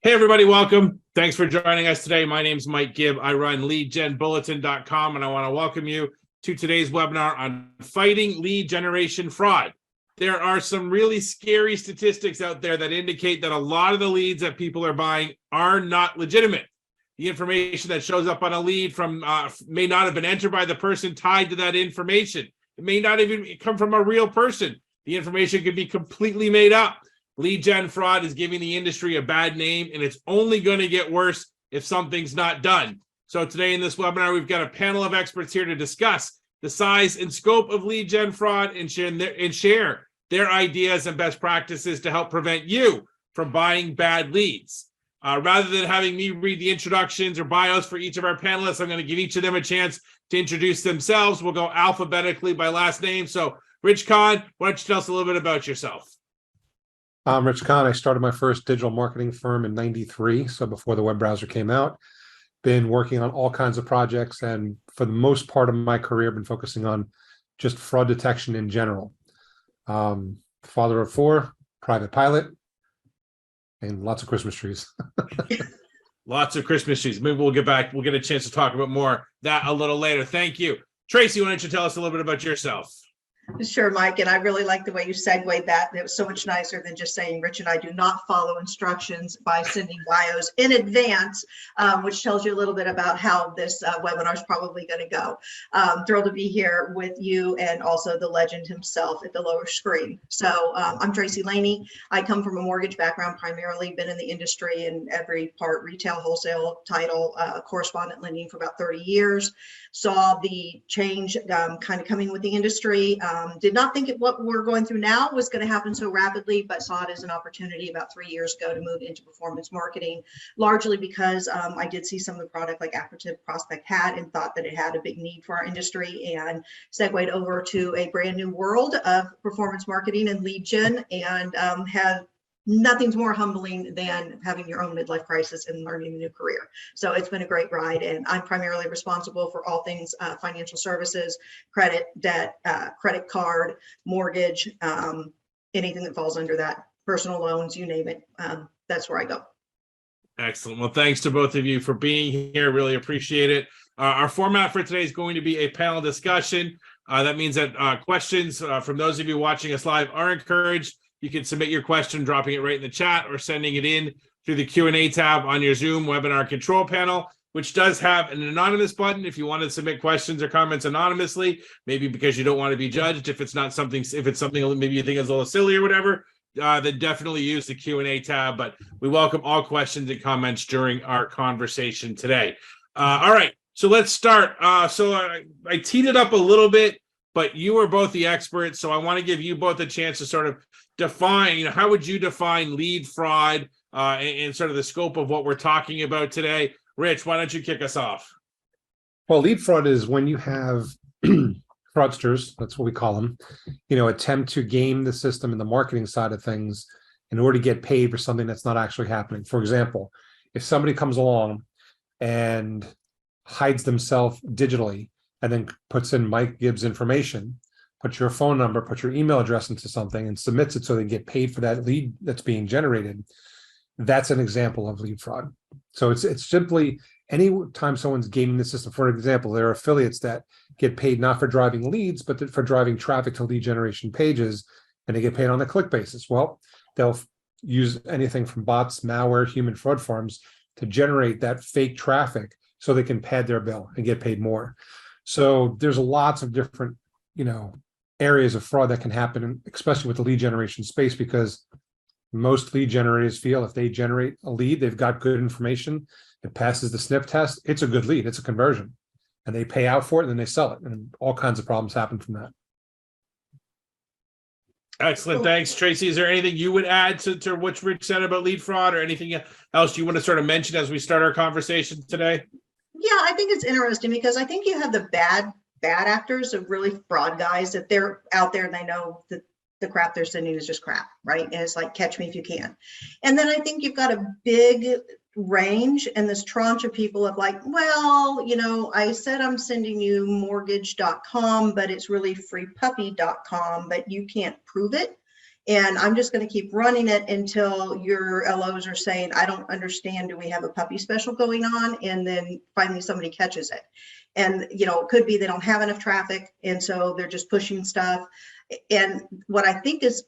Hey, everybody, welcome. Thanks for joining us today. My name is Mike Gibb. I run leadgenbulletin.com, and I want to welcome you to today's webinar on fighting lead generation fraud. There are some really scary statistics out there that indicate that a lot of the leads that people are buying are not legitimate. The information that shows up on a lead from may not have been entered by the person tied to that information. It may not even come from a real person. The information could be completely made up. Lead gen fraud is giving the industry a bad name, and it's only going to get worse if something's not done. So today in this webinar, we've got a panel of experts here to discuss the size and scope of lead gen fraud and share their ideas and best practices to help prevent you from buying bad leads. Rather than having me read the introductions or bios for each of our panelists, I'm going to give each of them a chance to introduce themselves. We'll go alphabetically by last name. So Rich Kahn, why don't you tell us a little bit about yourself? I'm Rich Kahn. I started my first digital marketing firm in '93, so before the web browser came out. Been working on all kinds of projects, and for the most part of my career, been focusing on just fraud detection in general. Father of four, private pilot, and lots of Christmas trees. Lots of Christmas trees. Maybe we'll get back. We'll get a chance to talk about more that a little later. Thank you. Tracy, why don't you tell us a little bit about yourself? Sure, Mike, and I really like the way you segued that. It was so much nicer than just saying Rich and I do not follow instructions by sending bios in advance, which tells you a little bit about how this webinar is probably going to go. Thrilled to be here with you and also the legend himself at the lower screen. So I'm Tracy Laney. I come from a mortgage background, primarily been in the industry in every part, retail, wholesale, title, correspondent lending for about 30 years. Saw the change kind of coming with the industry. Did not think what we're going through now was going to happen so rapidly, but saw it as an opportunity about 3 years ago to move into performance marketing, largely because I did see some of the product like ActiveProspect had and thought that it had a big need for our industry, and segued over to a brand new world of performance marketing and lead gen, and have nothing's more humbling than having your own midlife crisis and learning a new career. So it's been a great ride, and I'm primarily responsible for all things financial services, credit, debt, credit card, mortgage, anything that falls under that, personal loans, you name it. That's where I go. Excellent. Well, thanks to both of you for being here. Really appreciate it. Our format for today is going to be a panel discussion. That means that questions from those of you watching us live are encouraged. You can submit your question, dropping it right in the chat or sending it in through the Q&A tab on your Zoom webinar control panel, which does have an anonymous button if you want to submit questions or comments anonymously, maybe because you don't want to be judged. If it's something maybe you think is a little silly or whatever, then definitely use the Q&A tab. But we welcome all questions and comments during our conversation today. All right, so let's start. So I teed it up a little bit, but you are both the experts, so I want to give you both a chance to sort of define, how would you define lead fraud and sort of the scope of what we're talking about today? Rich, why don't you kick us off? Well, lead fraud is when you have fraudsters, that's what we call them, attempt to game the system and the marketing side of things in order to get paid for something that's not actually happening. For example, if somebody comes along and hides themselves digitally and then puts in Mike Gibbs information, put your phone number, put your email address into something and submits it so they get paid for that lead that's being generated, that's an example of lead fraud. So it's simply any time someone's gaming the system. For example, there are affiliates that get paid not for driving leads, but for driving traffic to lead generation pages, and they get paid on a click basis. Well, they'll use anything from bots, malware, human fraud farms to generate that fake traffic so they can pad their bill and get paid more. So there's lots of different, areas of fraud that can happen, especially with the lead generation space, because most lead generators feel if they generate a lead, they've got good information, it passes the sniff test, it's a good lead, it's a conversion, and they pay out for it and then they sell it, and all kinds of problems happen from that. Excellent. Thanks, Tracy. Is there anything you would add to what Rich said about lead fraud, or anything else you want to sort of mention as we start our conversation today? Yeah, I think it's interesting because I think you have the bad actors of really fraud guys, that they're out there and they know that the crap they're sending is just crap, right? And it's like, catch me if you can. And then I think you've got a big range and this tranche of people of like, well, I said I'm sending you mortgage.com, but it's really freepuppy.com, but you can't prove it. And I'm just going to keep running it until your LOs are saying, I don't understand. Do we have a puppy special going on? And then finally somebody catches it. And, you know, it could be they don't have enough traffic. And so they're just pushing stuff. And what I think is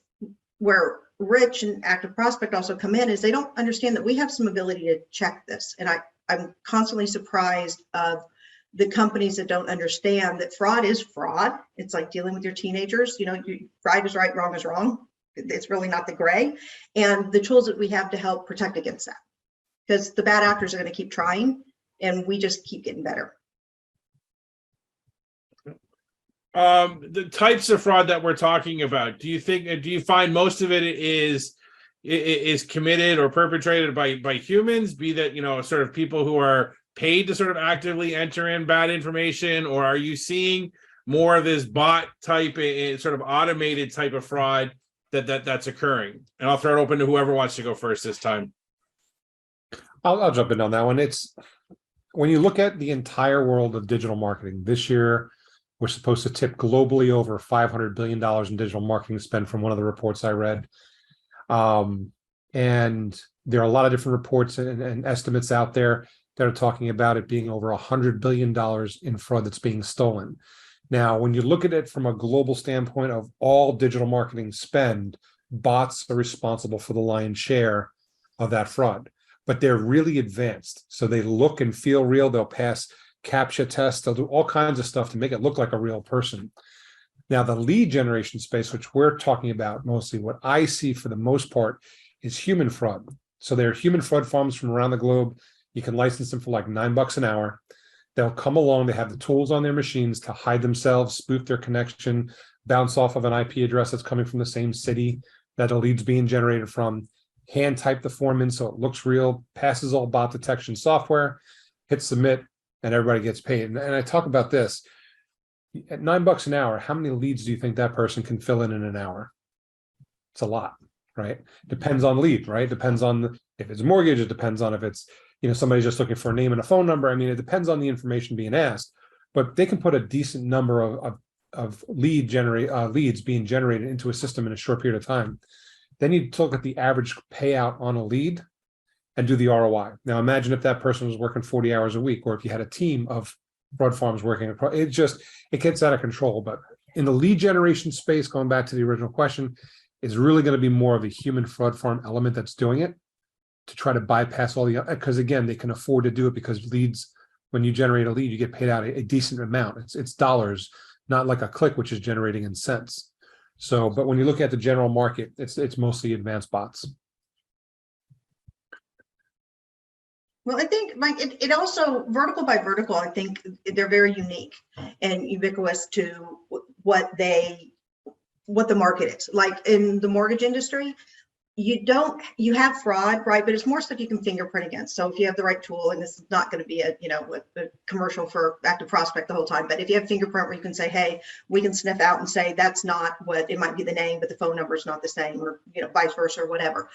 where Rich and Active Prospect also come in is they don't understand that we have some ability to check this. And I'm constantly surprised of the companies that don't understand that fraud is fraud. It's like dealing with your teenagers. You know, right is right, wrong is wrong. It's really not the gray. And the tools that we have to help protect against that, because the bad actors are going to keep trying and we just keep getting better. The types of fraud that we're talking about, do you find most of it is committed or perpetrated by humans, be that, you know, sort of people who are paid to sort of actively enter in bad information, or are you seeing more of this bot type, sort of automated type of fraud that's occurring? And I'll throw it open to whoever wants to go first this time. I'll jump in on that one. It's when you look at the entire world of digital marketing this year, we're supposed to tip globally over $500 billion in digital marketing spend from one of the reports I read. And there are a lot of different reports and estimates out there that are talking about it being over $100 billion in fraud that's being stolen. Now, when you look at it from a global standpoint of all digital marketing spend, bots are responsible for the lion's share of that fraud, but they're really advanced. So they look and feel real. They'll pass CAPTCHA tests. They'll do all kinds of stuff to make it look like a real person. Now, the lead generation space, which we're talking about mostly, what I see for the most part is human fraud. So there are human fraud farms from around the globe. You can license them for like $9 an hour. They'll come along. They have the tools on their machines to hide themselves, spoof their connection, bounce off of an IP address that's coming from the same city that a lead's being generated from, hand type the form in so it looks real, passes all bot detection software, hit submit, and everybody gets paid. And I talk about this. At $9 an hour, how many leads do you think that person can fill in an hour? It's a lot, right? Depends on lead, right? Depends on if it's mortgage. It depends on if it's, you know, somebody's just looking for a name and a phone number. I mean, it depends on the information being asked, but they can put a decent number of leads being generated into a system in a short period of time. Then you look at the average payout on a lead and do the ROI. Now, imagine if that person was working 40 hours a week, or if you had a team of fraud farms working, it gets out of control. But in the lead generation space, going back to the original question, is really going to be more of a human fraud farm element that's doing it to try to bypass all the, because again, they can afford to do it because leads, when you generate a lead, you get paid out a decent amount. It's dollars, not like a click, which is generating in cents. So, but when you look at the general market, it's mostly advanced bots. Well, I think, Mike, it also, vertical by vertical, I think they're very unique and ubiquitous to what the market is. Like in the mortgage industry, you have fraud, right? But it's more stuff you can fingerprint against. So if you have the right tool, and this is not going to be a commercial for Active Prospect the whole time, but if you have fingerprint where you can say, hey, we can sniff out and say that's not what it might be, the name, but the phone number is not the same, or vice versa, or whatever.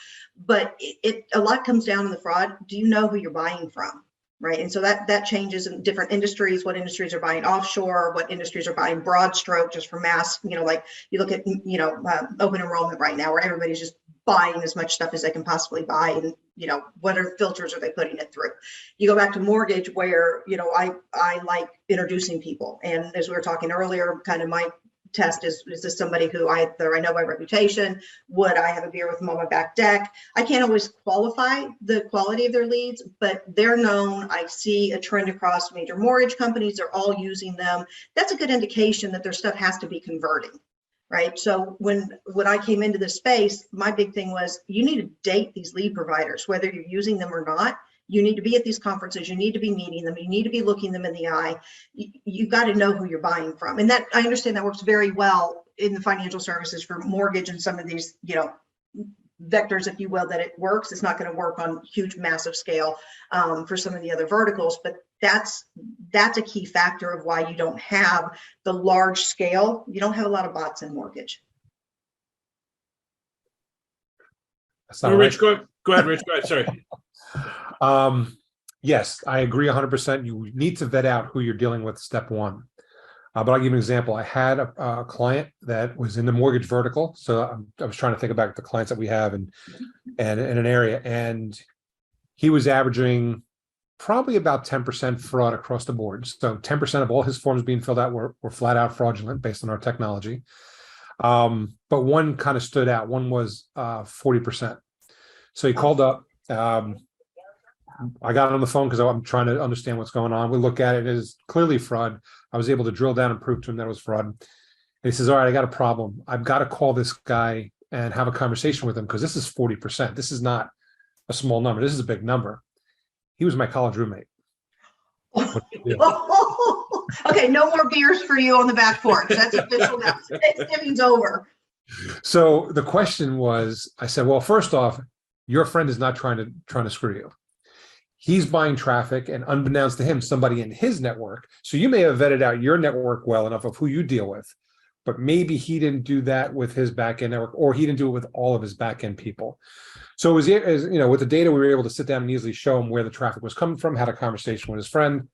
But it a lot comes down to the fraud. Do you know who you're buying from? Right. And so that changes in different industries, what industries are buying offshore, what industries are buying broad stroke just for mass, like you look at, open enrollment right now where everybody's just buying as much stuff as they can possibly buy. And, what are filters are they putting it through? You go back to mortgage where, I like introducing people. And as we were talking earlier, kind of my test is this somebody who I know by reputation? Would I have a beer with them on my back deck? I can't always qualify the quality of their leads, but they're known. I see a trend across major mortgage companies. They're all using them. That's a good indication that their stuff has to be converting, right? So when I came into this space, my big thing was you need to date these lead providers, whether you're using them or not. You need to be at these conferences. You need to be meeting them. You need to be looking them in the eye. You've got to know who you're buying from. And that, I understand that works very well in the financial services for mortgage and some of these, vectors, if you will, that it works. It's not going to work on huge, massive scale for some of the other verticals, but that's a key factor of why you don't have the large scale. You don't have a lot of bots in mortgage. Rich, go ahead, Rich. Go ahead. Sorry. Yes, I agree 100%. You need to vet out who you're dealing with, step one. But I'll give you an example. I had a client that was in the mortgage vertical. So I was trying to think about the clients that we have and in an area, and he was averaging probably about 10% fraud across the board. So 10% of all his forms being filled out were flat out fraudulent based on our technology. But one kind of stood out. One was 40%. So he called up. I got on the phone because I'm trying to understand what's going on. We look at it, it is clearly fraud. I was able to drill down and prove to him that it was fraud. And he says, all right, I got a problem. I've got to call this guy and have a conversation with him because this is 40%. This is not a small number. This is a big number. He was my college roommate. Okay, no more beers for you on the back porch. That's official now. Thanksgiving's over. So the question was, I said, well, first off, your friend is not trying to screw you. He's buying traffic, and unbeknownst to him, somebody in his network. So you may have vetted out your network well enough of who you deal with, but maybe he didn't do that with his back-end network, or he didn't do it with all of his back-end people. So it was, with the data, we were able to sit down and easily show him where the traffic was coming from, had a conversation with his friend.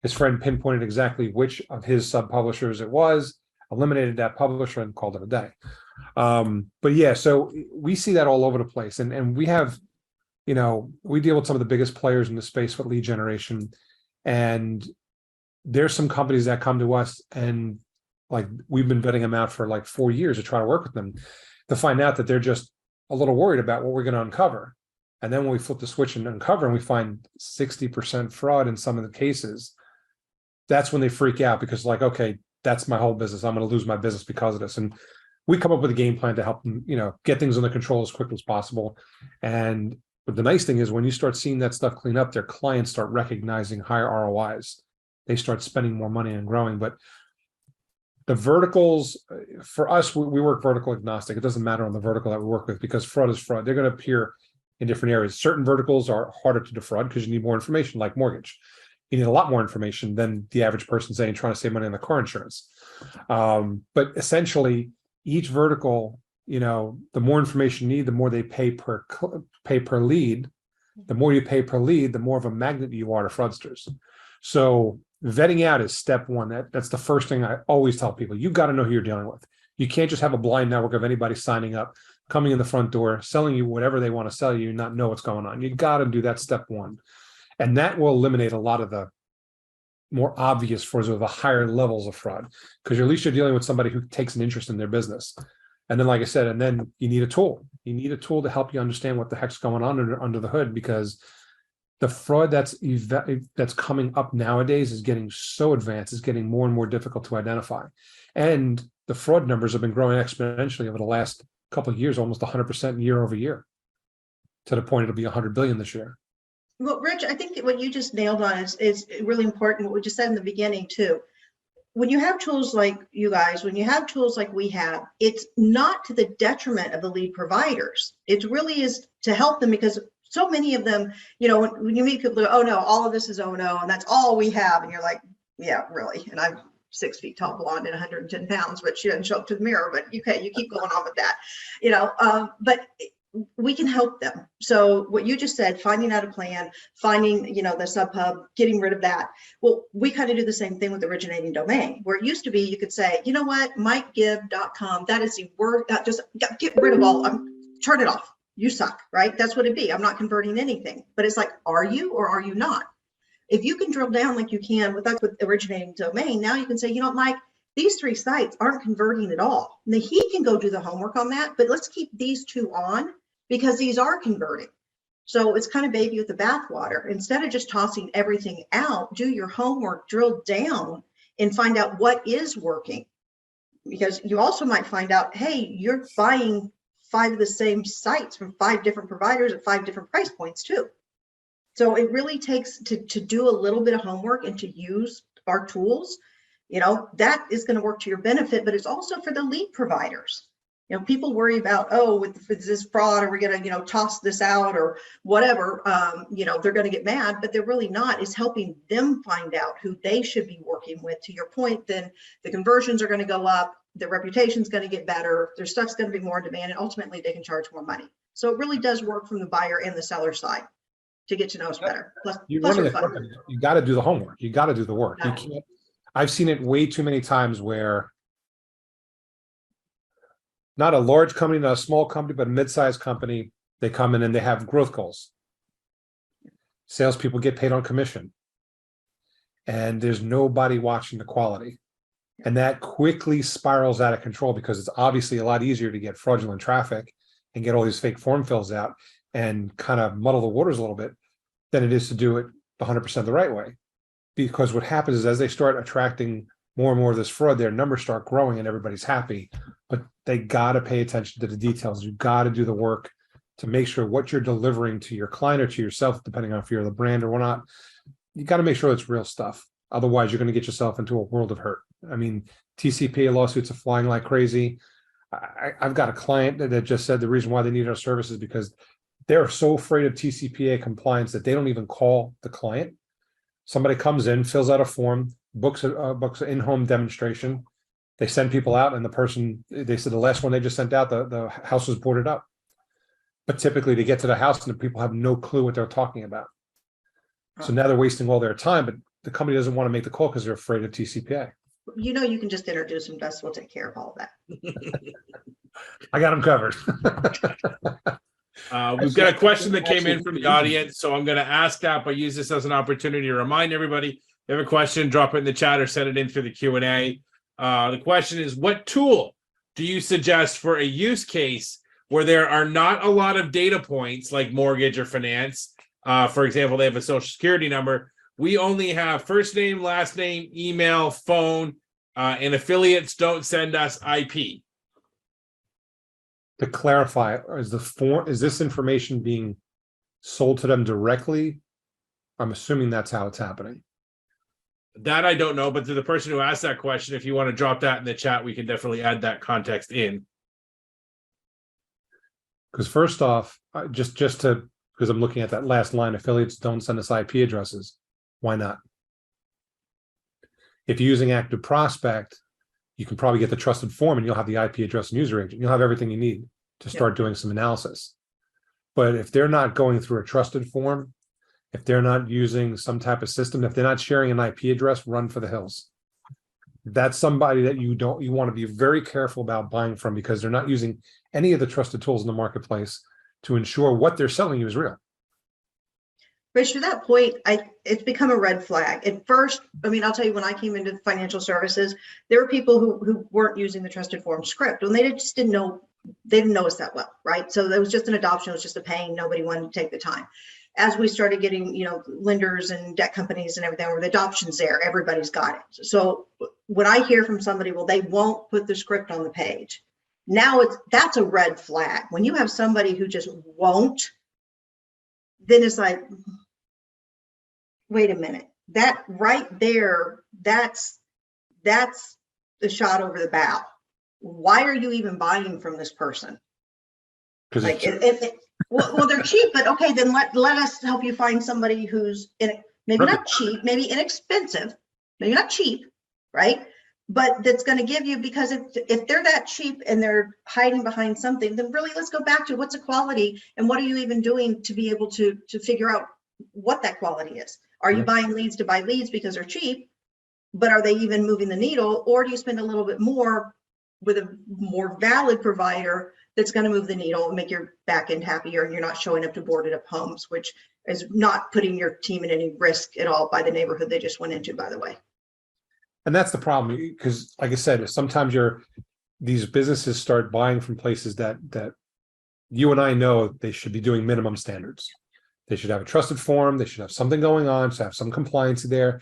His friend pinpointed exactly which of his sub-publishers it was, eliminated that publisher, and called it a day. But yeah, so we see that all over the place. And we have, we deal with some of the biggest players in the space with lead generation. And there's some companies that come to us, and like we've been vetting them out for like 4 years to try to work with them, to find out that they're just a little worried about what we're going to uncover. And then when we flip the switch and uncover, and we find 60% fraud in some of the cases, that's when they freak out, because like, okay, that's my whole business. I'm going to lose my business because of this. And we come up with a game plan to help them, get things under control as quickly as possible. But the nice thing is, when you start seeing that stuff clean up, their clients start recognizing higher ROIs. They start spending more money and growing. But the verticals, for us, we work vertical agnostic. It doesn't matter on the vertical that we work with, because fraud is fraud. They're going to appear in different areas. Certain verticals are harder to defraud because you need more information, like mortgage. You need a lot more information than the average person saying trying to save money on the car insurance. But essentially, each vertical, the more information you need, the more they pay per lead. The more you pay per lead, the more of a magnet you are to fraudsters. So vetting out is step one. That's the first thing I always tell people. You got to know who you're dealing with. You can't just have a blind network of anybody signing up, coming in the front door, selling you whatever they want to sell you, and not know what's going on. You got to do that step one. And that will eliminate a lot of the more obvious frauds, or the higher levels of fraud, because at least you're dealing with somebody who takes an interest in their business. And then, like I said, and then you need a tool. You need a tool to help you understand what the heck's going on under the hood, because the fraud that's coming up nowadays is getting so advanced, it's getting more and more difficult to identify. And the fraud numbers have been growing exponentially over the last couple of years, almost 100% year over year, to the point it'll be 100 billion this year. Well, Rich, I think what you just nailed on is really important. What we just said in the beginning too. When you have tools like you guys, when you have tools like we have, it's not to the detriment of the lead providers. It really is to help them, because so many of them, when you meet people who go, oh no, all of this is oh no, and that's all we have. And you're like, yeah, really. And I'm 6 feet tall, blonde, and 110 pounds, but she doesn't show up to the mirror, but you keep going on with that, but we can help them. So what you just said, finding out a plan, finding, the sub hub, getting rid of that. Well, we kind of do the same thing with originating domain, where it used to be, you could say, you know what, MikeGibb.com, that is the word, just get rid of all, turn it off. You suck, right? That's what it'd be. I'm not converting anything, but it's like, are you, or are you not? If you can drill down like you can with originating domain, now you can say, Mike, these 3 sites aren't converting at all. Now he can go do the homework on that, but let's keep these 2 on, because these are converting. So it's kind of baby with the bathwater. Instead of just tossing everything out, do your homework, drill down, and find out what is working. Because you also might find out, hey, you're buying 5 of the same sites from 5 different providers at 5 different price points too. So it really takes to do a little bit of homework and to use our tools. That is going to work to your benefit, but it's also for the lead providers. People worry about, with this fraud, are we going to, toss this out or whatever, they're going to get mad, but they're really not. It's helping them find out who they should be working with. To your point, then the conversions are going to go up, their reputation's going to get better, their stuff's going to be more in demand, and ultimately they can charge more money. So it really does work from the buyer and the seller side to get to know us better. Plus You got to do the homework. You got to do the work. You can't. I've seen it way too many times where not a large company, not a small company, but a mid-sized company, they come in and they have growth goals. Salespeople get paid on commission, and there's nobody watching the quality. And that quickly spirals out of control because it's obviously a lot easier to get fraudulent traffic and get all these fake form fills out and kind of muddle the waters a little bit than it is to do it 100% the right way. Because what happens is as they start attracting more and more of this fraud, their numbers start growing and everybody's happy. But they got to pay attention to the details. You got to do the work to make sure what you're delivering to your client or to yourself, depending on if you're the brand or whatnot, you got to make sure it's real stuff. Otherwise, you're going to get yourself into a world of hurt. I mean, TCPA lawsuits are flying like crazy. I've got a client that just said the reason why they need our services is because they're so afraid of TCPA compliance that they don't even call the client. Somebody comes in, fills out a form, books an in-home demonstration. They send people out, and they said the last one they just sent out, the house was boarded up. But typically they get to the house and the people have no clue what they're talking about. So now they're wasting all their time, but the company doesn't want to make the call because they're afraid of TCPA. You can just introduce them to us. We'll take care of all of that. I got them covered. We've got a question that came in from the audience, so I'm going to ask that, but use this as an opportunity to remind everybody, if you have a question, drop it in the chat or send it in through the Q&A. The question is, what tool do you suggest for a use case where there are not a lot of data points like mortgage or finance? For example, they have a social security number. We only have first name, last name, email, phone, and affiliates don't send us IP. To clarify, is this information being sold to them directly? I'm assuming that's how it's happening. That I don't know, but to the person who asked that question, if you want to drop that in the chat, we can definitely add that context in. Because first off, because I'm looking at that last line, affiliates don't send us IP addresses. Why not? If you're using ActiveProspect, you can probably get the trusted form and you'll have the IP address and user agent. You'll have everything you need to start doing some analysis. But if they're not going through a trusted form, if they're not using some type of system, if they're not sharing an IP address, run for the hills. That's somebody that you want to be very careful about buying from, because they're not using any of the trusted tools in the marketplace to ensure what they're selling you is real. Rich, to that point, it's become a red flag. At first, I'll tell you, when I came into financial services, there were people who weren't using the trusted form script, and they just didn't know, they didn't know us that well, right? So there was just an adoption, it was just a pain. Nobody wanted to take the time. As we started getting, lenders and debt companies and everything, where the adoption's there, everybody's got it. So when I hear from somebody, well, they won't put the script on the page. Now that's a red flag. When you have somebody who just won't, then it's like, wait a minute, that right there, that's the shot over the bow. Why are you even buying from this person? Like, well, they're cheap, but okay, then let us help you find somebody who's maybe not cheap, maybe inexpensive, maybe not cheap, right? But that's going to give you, because if they're that cheap and they're hiding behind something, then really let's go back to what's the quality and what are you even doing to be able to figure out what that quality is. Are you buying leads to buy leads because they're cheap, but are they even moving the needle, or do you spend a little bit more with a more valid provider that's going to move the needle and make your back end happier, and you're not showing up to boarded up homes, which is not putting your team in any risk at all by the neighborhood they just went into, by the way. And that's the problem, because like I said, sometimes these businesses start buying from places that you and I know they should be doing minimum standards. They should have a trusted form. They should have something going on, should have some compliance there.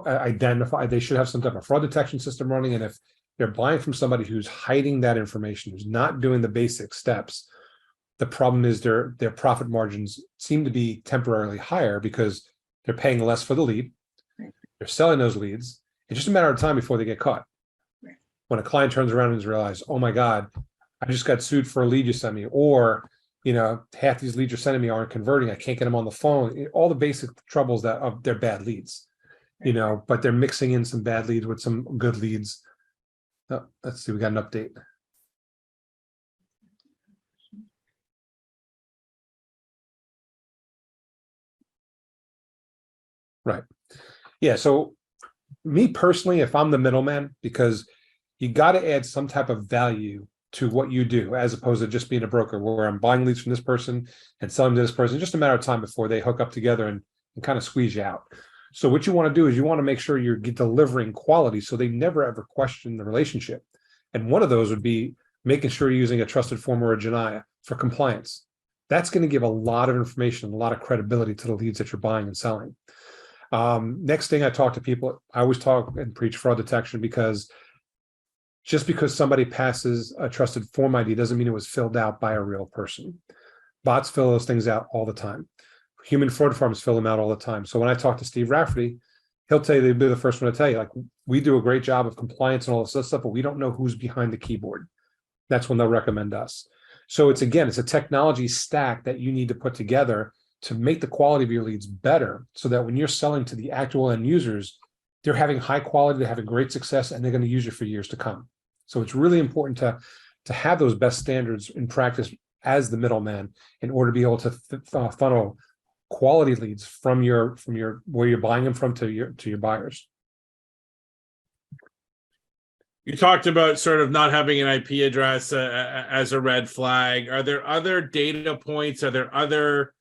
They should have some type of fraud detection system running. And if they're buying from somebody who's hiding that information, who's not doing the basic steps, the problem is their profit margins seem to be temporarily higher because they're paying less for the lead. They're selling those leads. It's just a matter of time before they get caught. When a client turns around and realizes, oh my God, I just got sued for a lead you sent me, or half these leads you're sending me aren't converting. I can't get them on the phone. All the basic troubles of their bad leads, but they're mixing in some bad leads with some good leads. Let's see, we got an update. Right. Yeah. So me personally, if I'm the middleman, because you got to add some type of value to what you do, as opposed to just being a broker where I'm buying leads from this person and selling to this person, just a matter of time before they hook up together and kind of squeeze you out. So what you want to do is you want to make sure you're delivering quality so they never ever question the relationship. And one of those would be making sure you're using a trusted form or a Janaya for compliance. That's going to give a lot of information, a lot of credibility to the leads that you're buying and selling. Next thing I talk to people, I always talk and preach fraud detection, because just because somebody passes a trusted form ID doesn't mean it was filled out by a real person. Bots fill those things out all the time. Human fraud farms fill them out all the time. So when I talk to Steve Rafferty, he'll tell you, they'll be the first one to tell you, like, we do a great job of compliance and all this stuff, but we don't know who's behind the keyboard. That's when they'll recommend us. So it's a technology stack that you need to put together to make the quality of your leads better, so that when you're selling to the actual end users, they're having high quality, they're having great success, and they're going to use you for years to come. So it's really important to have those best standards in practice as the middleman, in order to be able to funnel quality leads from your where you're buying them from to your buyers. You talked about sort of not having an IP address as a red flag. Are there other data points? Are there other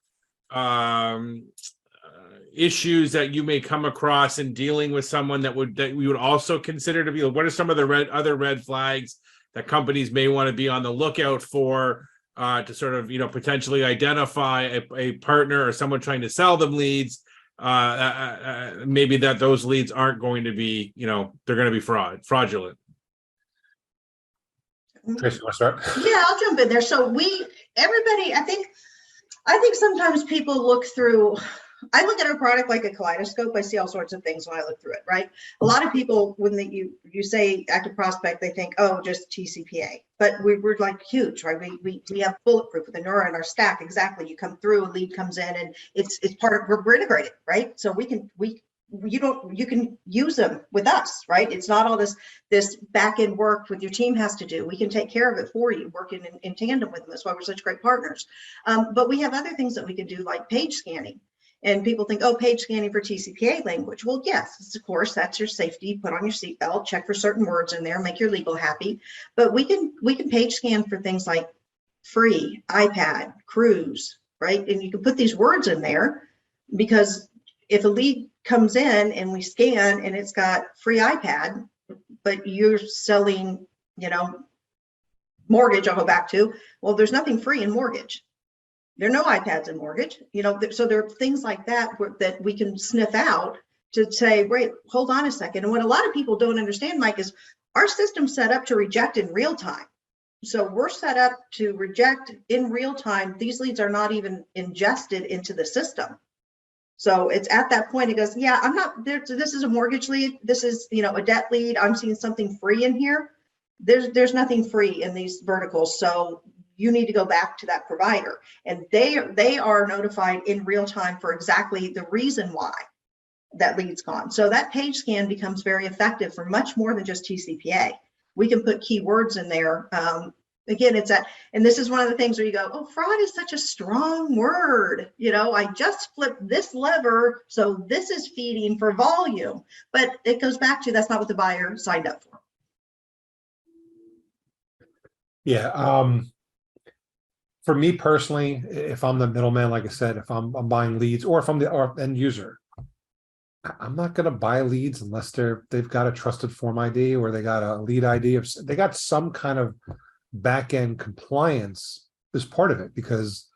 issues that you may come across in dealing with someone that we would also consider to be? What are some of the other red flags that companies may want to be on the lookout for to sort of, potentially identify a partner or someone trying to sell them leads? Maybe that those leads aren't going to be, they're going to be fraudulent. Tracy, you want to start? Yeah, I'll jump in there. So everybody, I think sometimes people look through, I look at our product like a kaleidoscope. I see all sorts of things when I look through it, right? A lot of people, when you say Active Prospect, they think, oh, just TCPA. But we're like huge, right? We have bulletproof with Anura in our stack. Exactly. You come through, a lead comes in, and it's part of, we're integrated, right? So you can use them with us, right? It's not all this back end work with your team has to do. We can take care of it for you, working in tandem with them. That's why we're such great partners. But we have other things that we can do, like page scanning. And people think, oh, page scanning for TCPA language. Well, yes, of course, that's your safety. Put on your seatbelt, check for certain words in there, make your legal happy. But we can page scan for things like free, iPad, cruise, right? And you can put these words in there, because if a lead comes in and we scan and it's got free iPad, but you're selling, mortgage, I'll go back to, well, there's nothing free in mortgage. There are no iPads in mortgage, so there are things like that that we can sniff out to say, wait, hold on a second. And what a lot of people don't understand, Mike, is our system's set up to reject in real time. So we're set up to reject in real time. These leads are not even ingested into the system. So it's at that point, it goes, yeah, I'm not there. This is a mortgage lead. This is, a debt lead. I'm seeing something free in here. There's nothing free in these verticals. So you need to go back to that provider, and they are notified in real time for exactly the reason why that lead's gone. So that page scan becomes very effective for much more than just TCPA. We can put keywords in there. Again, and this is one of the things where you go, oh, fraud is such a strong word. I just flipped this lever, so this is feeding for volume. But it goes back to, that's not what the buyer signed up for. Yeah. For me personally, if I'm the middleman, like I said, if I'm buying leads, or if I'm the end user, I'm not going to buy leads unless they've got a trusted form ID, or they got a lead ID, they got some kind of back end compliance as part of it. Because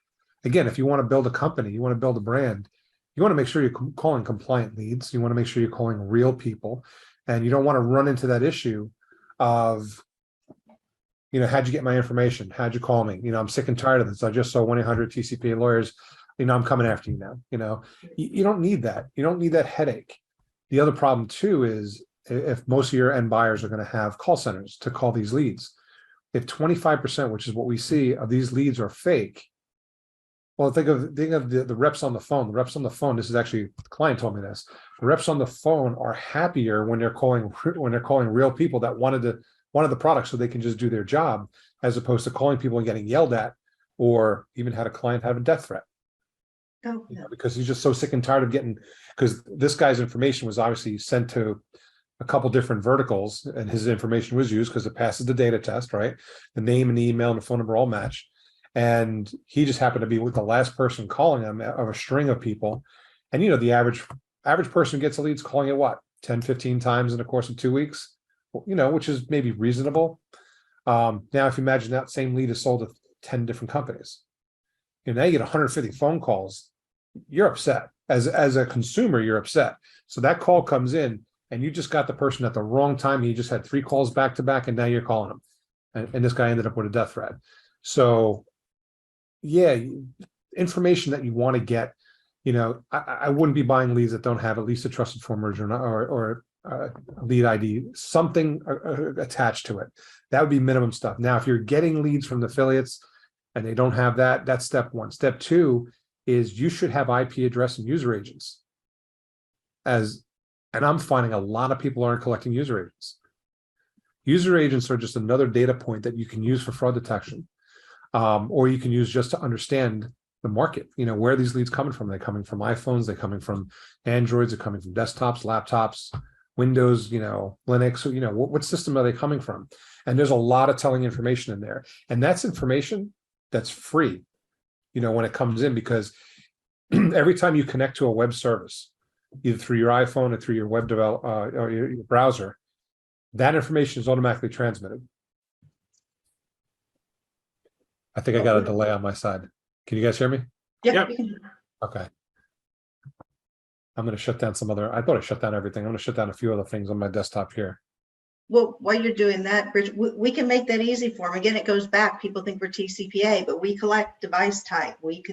again, if you want to build a company, you want to build a brand, you want to make sure you're calling compliant leads. You want to make sure you're calling real people, and you don't want to run into that issue of, how'd you get my information? How'd you call me? I'm sick and tired of this. I just saw 1-800-TCPA lawyers. I'm coming after you now. You don't need that. You don't need that headache. The other problem too is, if most of your end buyers are going to have call centers to call these leads, if 25%, which is what we see, of these leads are fake, well, think of the reps on the phone. The reps on the phone. This is actually, the client told me this. The reps on the phone are happier when they're calling real people that wanted the product, so they can just do their job, as opposed to calling people and getting yelled at, or even had a client have a death threat. Oh, yeah. Because he's just so sick and tired of getting, because this guy's information was obviously sent to a couple different verticals, and his information was used because it passes the data test, right? The name and the email and the phone number all match. And he just happened to be with the last person calling him of a string of people. And, the average person gets a leads calling it what, 10, 15 times in the course of 2 weeks, which is maybe reasonable. Now, if you imagine that same lead is sold to 10 different companies, now you get 150 phone calls, you're upset. As a consumer, you're upset. So that call comes in and you just got the person at the wrong time. He just had 3 calls back to back and now you're calling him. And this guy ended up with a death threat. So yeah, information that you want to get, I wouldn't be buying leads that don't have at least a trusted form merger or lead ID, something attached to it. That would be minimum stuff. Now, if you're getting leads from the affiliates and they don't have that, that's step one. Step two is you should have IP address and user agents. And I'm finding a lot of people aren't collecting user agents. User agents are just another data point that you can use for fraud detection, or you can use just to understand the market. Where are these leads coming from? They're coming from iPhones, they're coming from Androids, they're coming from desktops, laptops, Windows, Linux, what system are they coming from? And there's a lot of telling information in there. And that's information that's free, when it comes in, because every time you connect to a web service, either through your iPhone or through your web or your browser, that information is automatically transmitted. I think I got a delay on my side. Can you guys hear me? Yep. Okay. I'm going to shut down I thought I shut down everything. I'm going to shut down a few other things on my desktop here. Well, while you're doing that, Rich, we can make that easy for them. Again, it goes back. People think we're TCPA, but we collect device type. We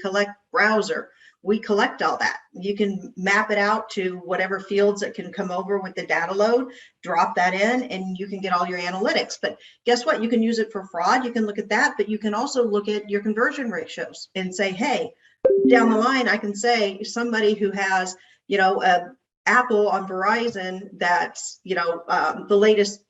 collect browser. We collect all that. You can map it out to whatever fields that can come over with the data load, drop that in, and you can get all your analytics. But guess what? You can use it for fraud. You can look at that, but you can also look at your conversion ratios and say, hey, down the line, I can say somebody who has, Apple on Verizon that's, the latest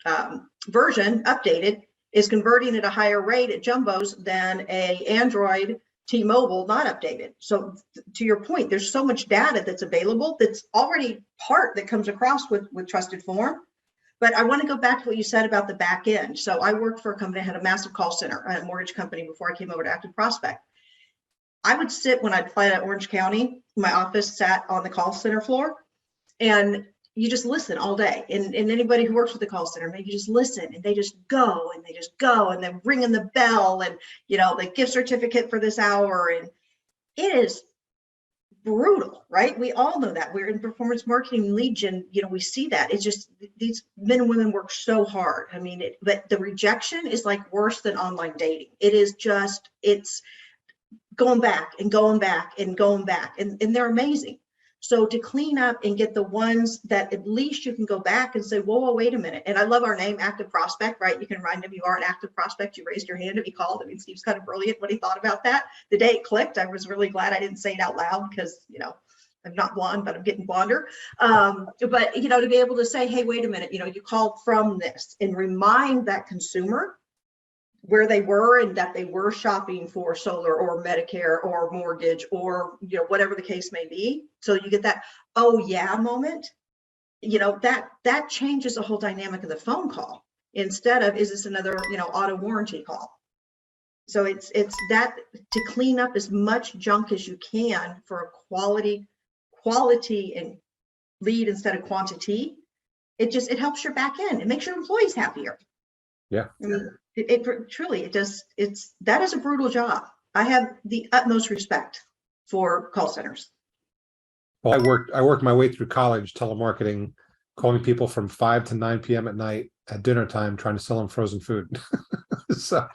version updated is converting at a higher rate at jumbos than a Android T-Mobile not updated. So to your point, there's so much data that's available that's already part that comes across with trusted form. But I want to go back to what you said about the back end. So I worked for a company that had a massive call center, a mortgage company, before I came over to ActiveProspect. I would sit when I'd fly to Orange County, my office sat on the call center floor, and you just listen all day. And anybody who works with the call center, maybe just listen, and they just go and they're ringing the bell and, the gift certificate for this hour. And it is brutal, right? We all know that. We're in performance marketing, lead gen, we see that. It's just, these men and women work so hard. I mean, but the rejection is like worse than online dating. It is just, it's going back and going back and going back, and they're amazing. So to clean up and get the ones that at least you can go back and say, whoa, wait a minute. And I love our name, Active Prospect, right? You can remind him you are an active prospect. You raised your hand if he called. I mean, Steve's kind of brilliant what he thought about that. The day it clicked, I was really glad I didn't say it out loud because, I'm not blonde, but I'm getting blonder. But, to be able to say, hey, wait a minute, you called from this, and remind that consumer where they were and that they were shopping for solar or Medicare or mortgage or, whatever the case may be. So you get that, oh yeah moment, that changes the whole dynamic of the phone call instead of, is this another, auto warranty call? So it's that, to clean up as much junk as you can for a quality and lead instead of quantity. It helps your back end. It makes your employees happier. Yeah. I mean, it truly, that is a brutal job. I have the utmost respect for call centers. Well, I worked my way through college telemarketing, calling people from 5 to 9 p.m. at night at dinner time, trying to sell them frozen food. So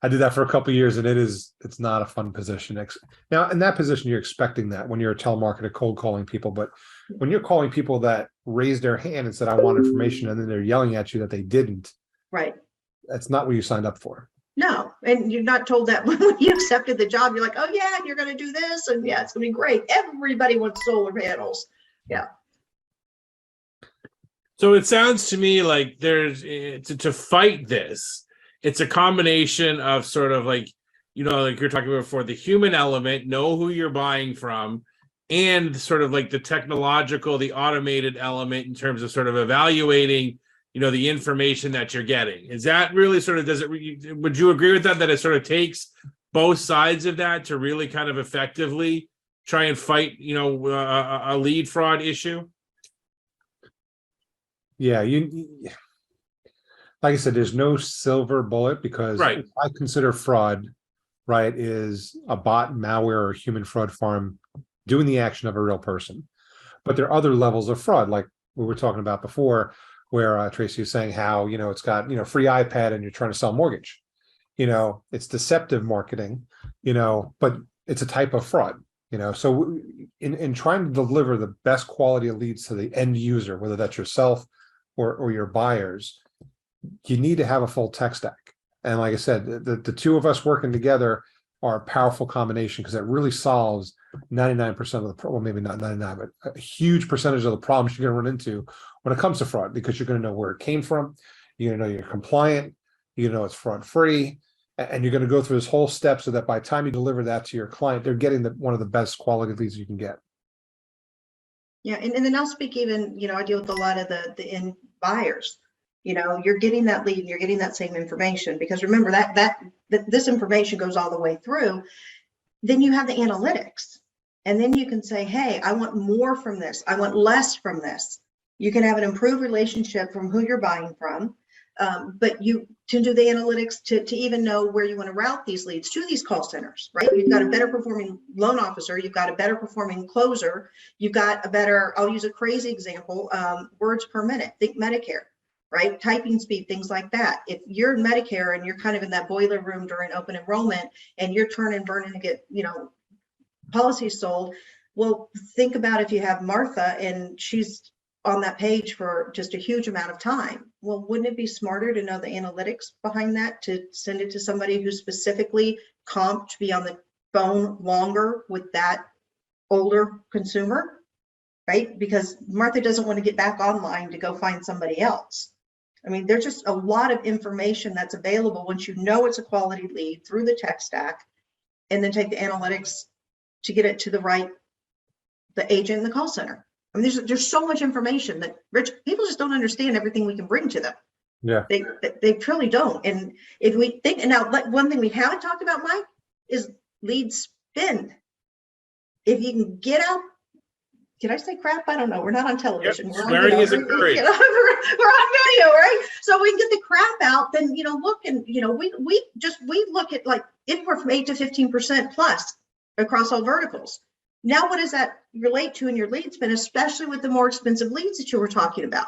I did that for a couple of years, and it's not a fun position. Now, in that position, you're expecting that when you're a telemarketer cold calling people, but when you're calling people that raised their hand and said, I want information, and then they're yelling at you that they didn't. Right. That's not what you signed up for. No, and you're not told that when you accepted the job. You're like, oh yeah, you're going to do this, and yeah, it's going to be great. Everybody wants solar panels. Yeah. So it sounds to me like there's to fight this. It's a combination of sort of like, like you're talking about before, the human element, know who you're buying from, and sort of like the technological, the automated element in terms of sort of evaluating, the information that you're getting. Is that really sort of, would you agree with that, that it sort of takes both sides of that to really kind of effectively try and fight, a lead fraud issue? Yeah, like I said, there's no silver bullet, because Right. I consider fraud, right, is a bot, malware, or human fraud farm doing the action of a real person. But there are other levels of fraud, like we were talking about before, where Tracy was saying how, it's got, free iPad and you're trying to sell mortgage. It's deceptive marketing, but it's a type of fraud, so in trying to deliver the best quality of leads to the end user, whether that's yourself or your buyers, you need to have a full tech stack. And like I said, the two of us working together are a powerful combination, because it really solves 99% of the problem, maybe not 99, but a huge percentage of the problems you're going to run into when it comes to fraud, because you're going to know where it came from, you're going to know you're compliant, it's fraud free, and you're going to go through this whole step so that by the time you deliver that to your client, they're getting one of the best quality leads you can get. Yeah, and then I'll speak even, I deal with a lot of the end buyers. You're getting that lead and you're getting that same information, because remember that this information goes all the way through. Then you have the analytics, and then you can say, hey, I want more from this, I want less from this. You can have an improved relationship from who you're buying from, but you can do the analytics to even know where you want to route these leads to these call centers, right? You've got a better performing loan officer, you've got a better performing closer, you've got a better, I'll use a crazy example, words per minute, think Medicare, right? Typing speed, things like that. If you're in Medicare and you're kind of in that boiler room during open enrollment and you're turning, burning to get, policies sold, well, think about if you have Martha and she's on that page for just a huge amount of time. Well, wouldn't it be smarter to know the analytics behind that, to send it to somebody who's specifically comped to be on the phone longer with that older consumer, right? Because Martha doesn't want to get back online to go find somebody else. I mean, there's just a lot of information that's available once you know it's a quality lead through the tech stack, and then take the analytics to get it to the agent in the call center. I mean, there's so much information that people just don't understand everything we can bring to them. Yeah, they truly don't. And if we think, and now one thing we haven't talked about, Mike, is lead spin. If you can get out, can I say crap? I don't know. We're not on television. Yep. We're Swearing on, is encouraged. we're on video, right? So we can get the crap out. Then look, and we look at like anywhere from 8 to 15% plus across all verticals. Now, what does that relate to in your lead spin, especially with the more expensive leads that you were talking about?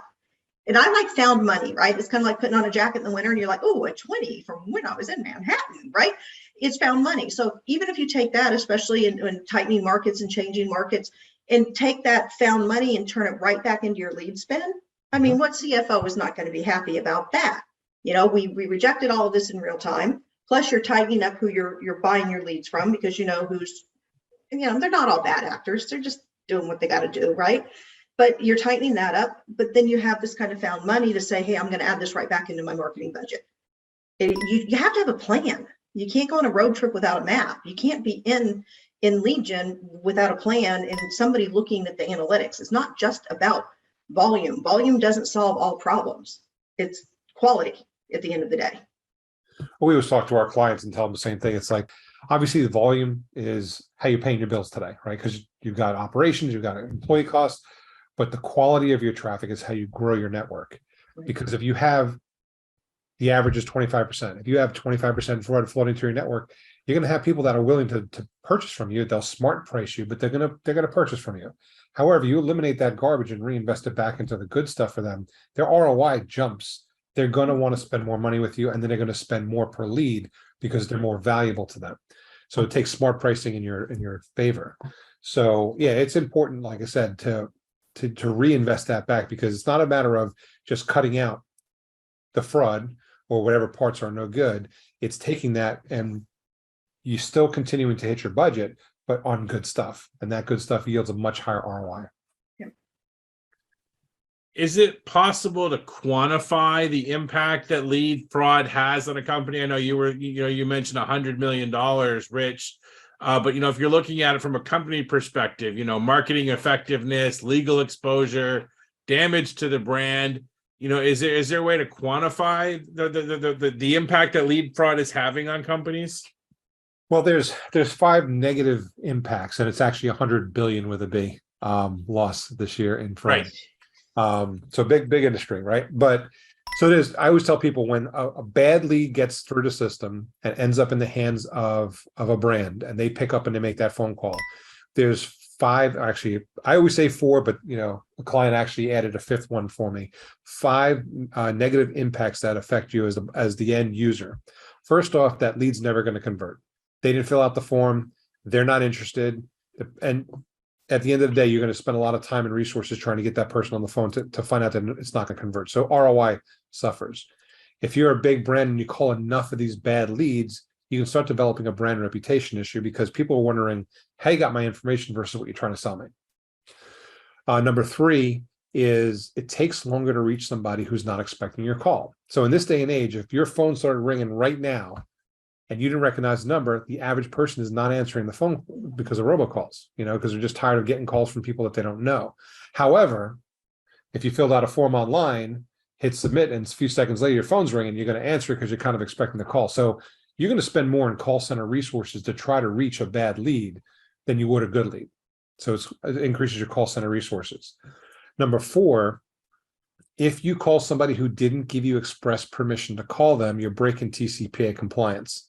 And I like found money, right? It's kind of like putting on a jacket in the winter and you're like, oh, a 20 from when I was in Manhattan, right? It's found money. So even if you take that, especially in tightening markets and changing markets, and take that found money and turn it right back into your lead spin, I mean, what CFO is not going to be happy about that? We rejected all of this in real time. Plus, you're tightening up who you're buying your leads from, because who's, they're not all bad actors. They're just doing what they got to do, right? But you're tightening that up. But then you have this kind of found money to say, hey, I'm going to add this right back into my marketing budget. You have to have a plan. You can't go on a road trip without a map. You can't be in lead gen without a plan and somebody looking at the analytics. It's not just about volume. Volume doesn't solve all problems. It's quality at the end of the day. we always talk to our clients and tell them the same thing. It's like, obviously the volume is how you're paying your bills today, right? Because you've got operations, you've got employee costs, but the quality of your traffic is how you grow your network. Right. Because if you have, the average is 25%. If you have 25% fraud floating through your network, you're going to have people that are willing to purchase from you. They'll smart price you, but they're going to purchase from you. However, you eliminate that garbage and reinvest it back into the good stuff for them, their ROI jumps. They're going to want to spend more money with you, and then they're going to spend more per lead because they're more valuable to them. So it takes smart pricing in your favor. So yeah, it's important, like I said, to reinvest that back, because it's not a matter of just cutting out the fraud or whatever parts are no good. It's taking that and you still continuing to hit your budget, but on good stuff, and that good stuff yields a much higher ROI. Is it possible to quantify the impact that lead fraud has on a company? I know you mentioned $100 million, Rich. But if you're looking at it from a company perspective, marketing effectiveness, legal exposure, damage to the brand, is there a way to quantify the impact that lead fraud is having on companies? Well, there's 5 negative impacts, and it's actually 100 billion with a B loss this year in fraud. Right. So big industry, right? But so I always tell people, when a bad lead gets through the system and ends up in the hands of a brand, and they pick up and they make that phone call, there's 5, actually, I always say 4, but a client actually added a 5th one for me. 5 negative impacts that affect you as the end user. First off, that lead's never going to convert. They didn't fill out the form. They're not interested. And at the end of the day, you're going to spend a lot of time and resources trying to get that person on the phone to find out that it's not going to convert. So ROI suffers. If you're a big brand and you call enough of these bad leads, you can start developing a brand reputation issue, because people are wondering how you got my information versus what you're trying to sell me. Number 3 is it takes longer to reach somebody who's not expecting your call. So in this day and age, if your phone started ringing right now and you didn't recognize the number, the average person is not answering the phone because of robocalls, because they're just tired of getting calls from people that they don't know. However, if you filled out a form online, hit submit, and a few seconds later your phone's ringing, you're going to answer because you're kind of expecting the call. So you're going to spend more in call center resources to try to reach a bad lead than you would a good lead. So it increases your call center resources. Number 4, if you call somebody who didn't give you express permission to call them, you're breaking TCPA compliance.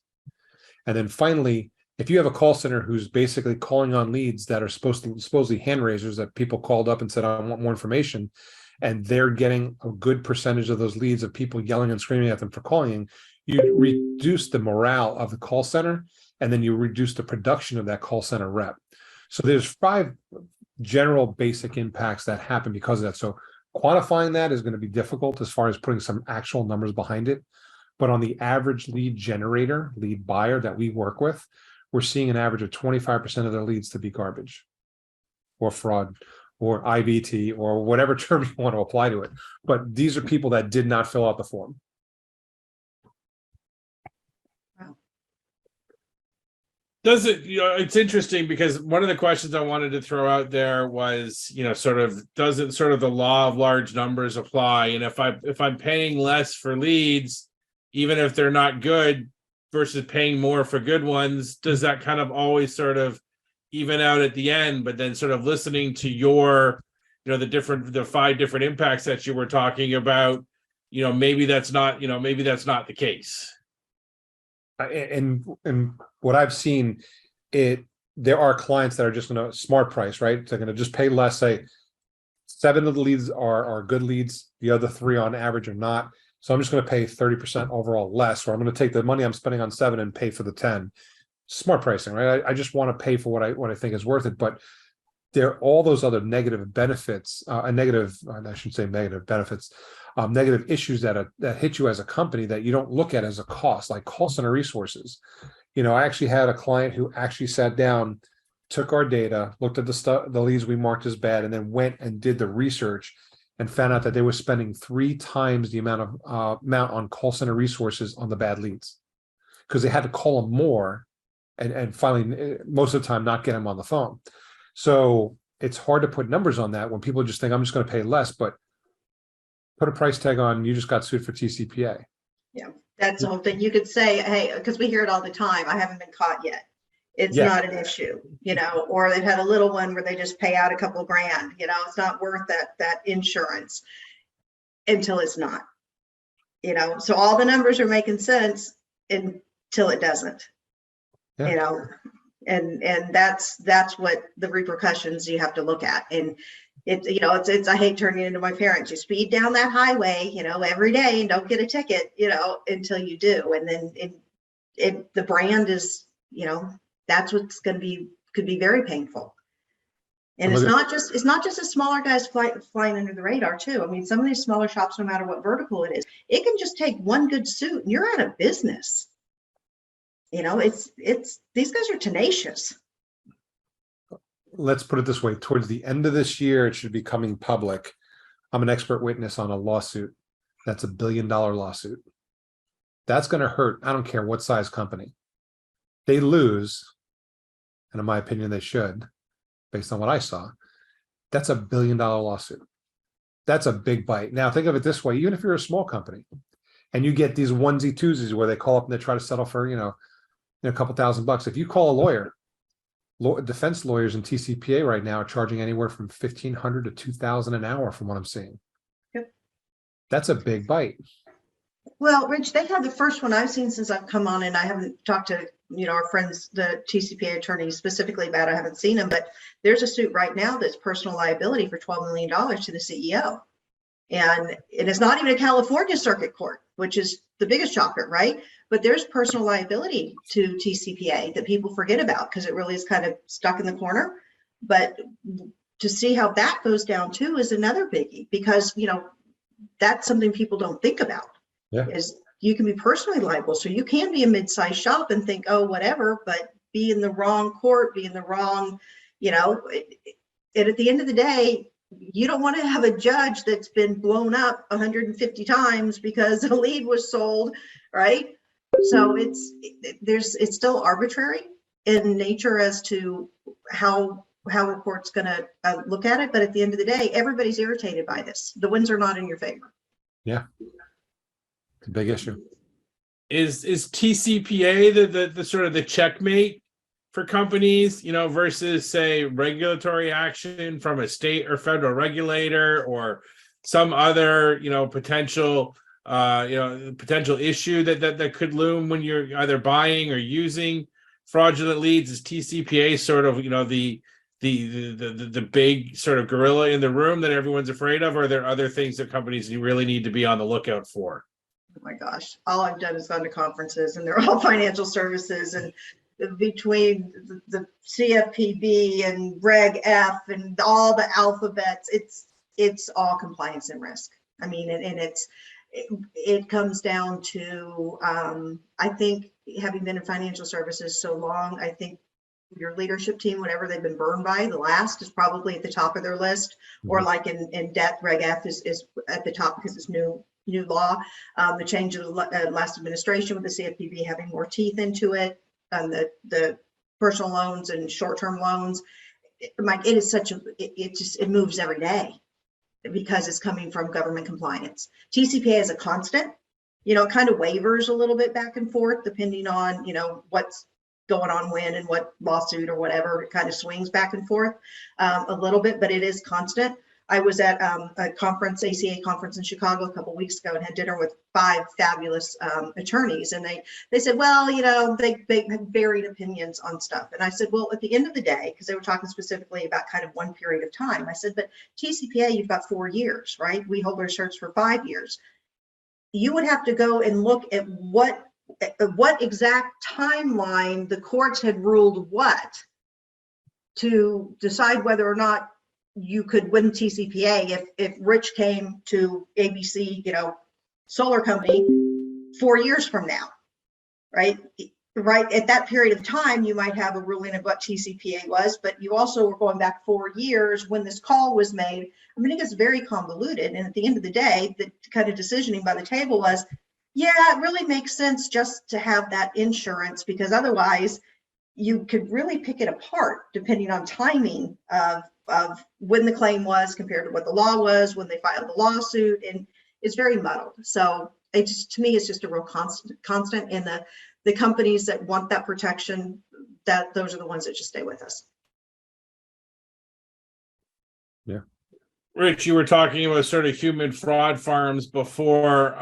And then finally, if you have a call center who's basically calling on leads that are supposedly hand raisers, that people called up and said, I want more information, and they're getting a good percentage of those leads of people yelling and screaming at them for calling, you reduce the morale of the call center, and then you reduce the production of that call center rep. So there's 5 general basic impacts that happen because of that. So quantifying that is going to be difficult as far as putting some actual numbers behind it. But on the average lead generator, lead buyer that we work with, we're seeing an average of 25% of their leads to be garbage or fraud or IVT or whatever term you want to apply to it. But these are people that did not fill out the form. It's interesting because one of the questions I wanted to throw out there was, doesn't the law of large numbers apply? And if I'm paying less for leads, even if they're not good, versus paying more for good ones, does that kind of always sort of even out at the end? But then sort of listening to your, the 5 different impacts that you were talking about, maybe that's not the case. And what I've seen, there are clients that are just going to smart price, right? They're going to just pay less. Say 7 of the leads are good leads, the other 3 on average are not. So I'm just going to pay 30% overall less, or I'm going to take the money I'm spending on 7 and pay for the 10. Smart pricing, right? I just want to pay for what I think is worth it. But there are all those other negative benefits, negative issues that hit you as a company that you don't look at as a cost, like call center resources. I actually had a client who actually sat down, took our data, looked at the leads we marked as bad, and then went and did the research and found out that they were spending 3 times the amount on call center resources on the bad leads, because they had to call them more and finally, most of the time, not get them on the phone. So it's hard to put numbers on that when people just think I'm just going to pay less, but put a price tag on, you just got sued for TCPA. Yeah, that's something you could say, hey, because we hear it all the time, I haven't been caught yet. It's not an issue, or they've had a little one where they just pay out a couple grand, it's not worth that insurance until it's not, so all the numbers are making sense until it doesn't, and that's what the repercussions you have to look at. And it's I hate turning into my parents. You speed down that highway, every day and don't get a ticket, until you do. And then the brand is, that's what's could be very painful. And it's not just the smaller guys flying under the radar too. I mean, some of these smaller shops, no matter what vertical it is, it can just take one good suit and you're out of business. It's these guys are tenacious. Let's put it this way: towards the end of this year, it should be coming public. I'm an expert witness on a lawsuit that's $1 billion lawsuit. That's going to hurt. I don't care what size company. They lose, and in my opinion, they should, based on what I saw, that's $1 billion lawsuit. That's a big bite. Now, think of it this way, even if you're a small company and you get these onesie twosies where they call up and they try to settle for, a couple $1,000. If you call a lawyer, defense lawyers in TCPA right now are charging anywhere from $1,500 to $2,000 an hour from what I'm seeing. Yep. That's a big bite. Well, Rich, they have the first one I've seen since I've come on, and I haven't talked to, our friends, the TCPA attorneys specifically about it. I haven't seen them, but there's a suit right now that's personal liability for $12 million to the CEO. And it's not even a California circuit court, which is the biggest shocker, right? But there's personal liability to TCPA that people forget about because it really is kind of stuck in the corner. But to see how that goes down too is another biggie, because, that's something people don't think about. Yeah. Is you can be personally liable. So you can be a mid-sized shop and think, oh, whatever, but be in the wrong court, be in the wrong, and at the end of the day, you don't want to have a judge that's been blown up 150 times because a lead was sold, right? So it's still arbitrary in nature as to how a court's going to look at it. But at the end of the day, everybody's irritated by this. The winds are not in your favor. Yeah. It's a big issue. Is TCPA the sort of the checkmate for companies, versus say regulatory action from a state or federal regulator or some other, potential issue that could loom when you're either buying or using fraudulent leads? Is TCPA sort of, the big sort of gorilla in the room that everyone's afraid of, or are there other things that companies really need to be on the lookout for? Oh my gosh, all I've done is gone to conferences, and they're all financial services, and between the CFPB and Reg F and all the alphabets, it's all compliance and risk. I mean, and it comes down to, I think, having been in financial services so long, I think your leadership team, whatever they've been burned by, the last is probably at the top of their list. Or like in debt, Reg F is at the top because it's new law. The change of the last administration with the CFPB having more teeth into it, the personal loans and short-term loans, Mike, it is it moves every day because it's coming from government compliance. TCPA is a constant, it kind of wavers a little bit back and forth depending on, what's going on when and what lawsuit or whatever. It kind of swings back and forth a little bit, but it is constant. I was at a conference, ACA conference in Chicago a couple of weeks ago, and had dinner with 5 fabulous attorneys. And they said, well, they had varied opinions on stuff. And I said, well, at the end of the day, because they were talking specifically about kind of one period of time, I said, but TCPA, you've got 4 years, right? We hold our certs for 5 years. You would have to go and look at what exact timeline the courts had ruled what to decide whether or not you could win TCPA if Rich came to ABC, solar company 4 years from now, right? Right at that period of time, you might have a ruling of what TCPA was, but you also were going back 4 years when this call was made. I mean, it gets very convoluted. And at the end of the day, the kind of decisioning by the table was, yeah, it really makes sense just to have that insurance, because otherwise you could really pick it apart depending on timing of when the claim was compared to what the law was when they filed the lawsuit, and it's very muddled. So to me, it's just a real constant in the companies that want that protection, that those are the ones that just stay with us. Yeah. Rich, you were talking about sort of human fraud farms before,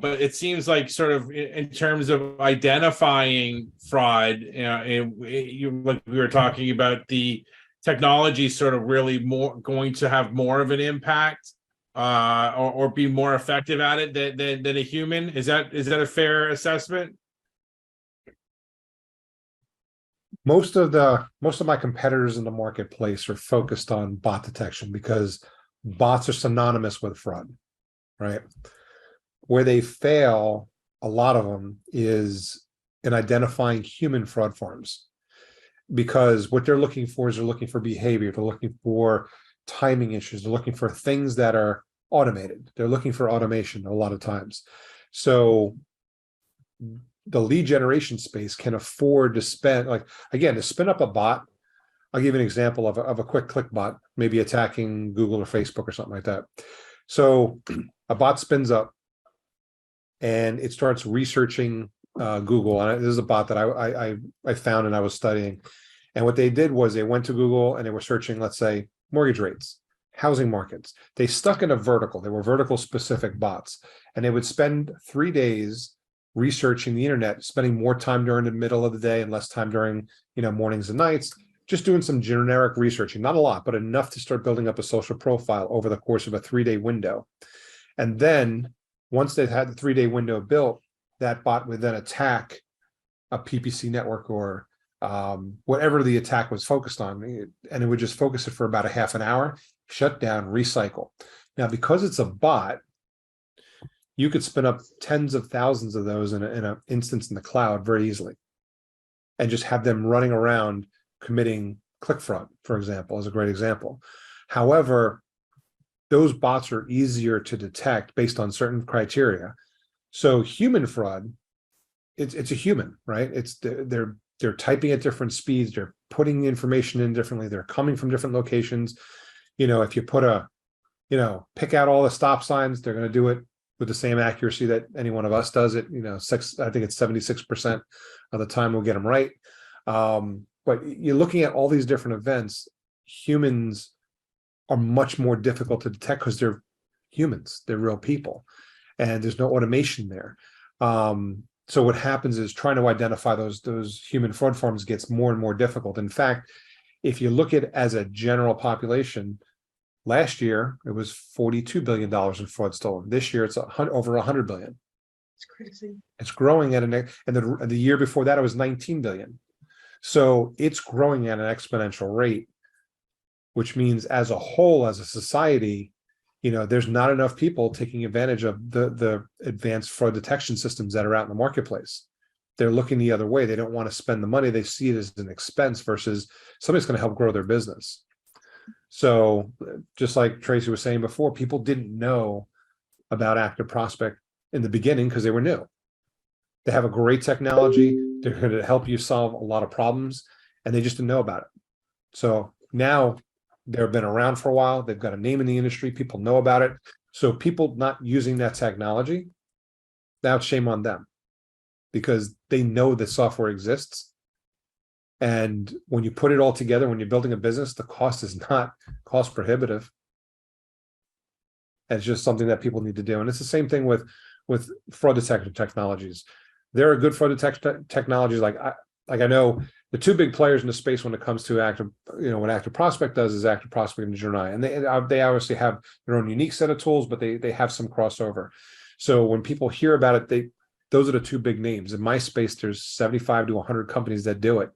but it seems like sort of in terms of identifying fraud, like we were talking about, the technology sort of really going to have more of an impact or be more effective at it than a human. Is that a fair assessment? Most of my competitors in the marketplace are focused on bot detection because bots are synonymous with fraud, right? Where they fail, a lot of them, is in identifying human fraud farms, because what they're looking for is they're looking for behavior, they're looking for timing issues, they're looking for things that are automated, they're looking for automation a lot of times. So the lead generation space can afford to spend, like, again, to spin up a bot. I'll give you an example of a quick click bot, maybe attacking Google or Facebook or something like that. So a bot spins up and it starts researching Google. And this is a bot that I found and I was studying. And what they did was they went to Google and they were searching, let's say, mortgage rates, housing markets. They stuck in a vertical. They were vertical specific bots. And they would spend 3 days researching the internet, spending more time during the middle of the day and less time during, mornings and nights, just doing some generic researching, not a lot, but enough to start building up a social profile over the course of a 3-day window. And then once they've had the 3-day window built, that bot would then attack a PPC network or whatever the attack was focused on. And it would just focus it for about a half an hour, shut down, recycle. Now, because it's a bot, you could spin up tens of thousands of those in an instance in the cloud very easily and just have them running around committing click fraud, for example, is a great example. However, those bots are easier to detect based on certain criteria. So human fraud, it's a human, right? They're typing at different speeds, they're putting information in differently, they're coming from different locations. If you put pick out all the stop signs, they're going to do it with the same accuracy that any one of us does it. I think it's 76% of the time we'll get them right. But you're looking at all these different events. Humans are much more difficult to detect because they're humans, they're real people, and there's no automation there. So what happens is trying to identify those human fraud forms gets more and more difficult. In fact, if you look at it as a general population, last year it was $42 billion in fraud stolen. This year it's over $100 billion. It's crazy. It's growing and the year before that it was 19 billion. So it's growing at an exponential rate, which means as a whole, as a society, there's not enough people taking advantage of the advanced fraud detection systems that are out in the marketplace. They're looking the other way. They don't want to spend the money. They see it as an expense versus somebody's going to help grow their business. So just like Tracy was saying before, people didn't know about ActiveProspect in the beginning because they were new. They have a great technology. They're going to help you solve a lot of problems, and they just didn't know about it. So now they've been around for a while. They've got a name in the industry. People know about it. So people not using that technology, now it's shame on them because they know that software exists. And when you put it all together, when you're building a business, the cost is not cost prohibitive. It's just something that people need to do. And it's the same thing with fraud detection technologies. There are good fraud detection technologies. Like I know the two big players in the space when it comes to what ActiveProspect does is ActiveProspect and Anura, and they obviously have their own unique set of tools, but they have some crossover. So when people hear about it, those are the two big names. In my space, there's 75 to 100 companies that do it.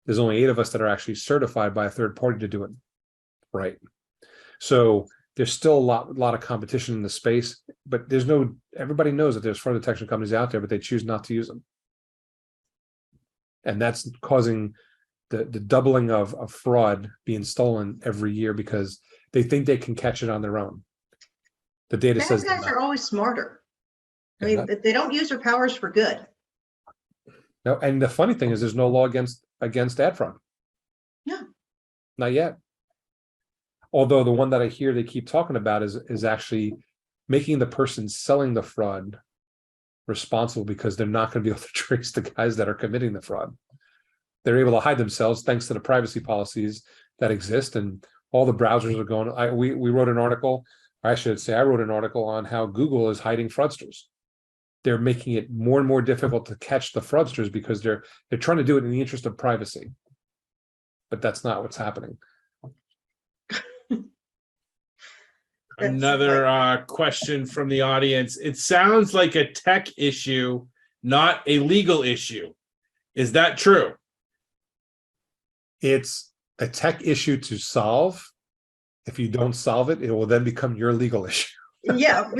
There's only 8 of us that are actually certified by a third party to do it right. So there's still a lot of competition in the space, but everybody knows that there's fraud detection companies out there, but they choose not to use them. And that's causing the doubling of fraud being stolen every year because they think they can catch it on their own. The data says guys are always smarter. I mean, they don't use their powers for good. No, and the funny thing is there's no law against ad fraud. Yeah. Not yet. Although the one that I hear they keep talking about is actually making the person selling the fraud responsible because they're not going to be able to trace the guys that are committing the fraud. They're able to hide themselves thanks to the privacy policies that exist, and all the browsers are going. We wrote an article, or I should say I wrote an article on how Google is hiding fraudsters. They're making it more and more difficult to catch the fraudsters because they're trying to do it in the interest of privacy. But that's not what's happening. Another question from the audience. It sounds like a tech issue, not a legal issue. Is that true? It's a tech issue to solve. If you don't solve it, it will then become your legal issue. Yeah,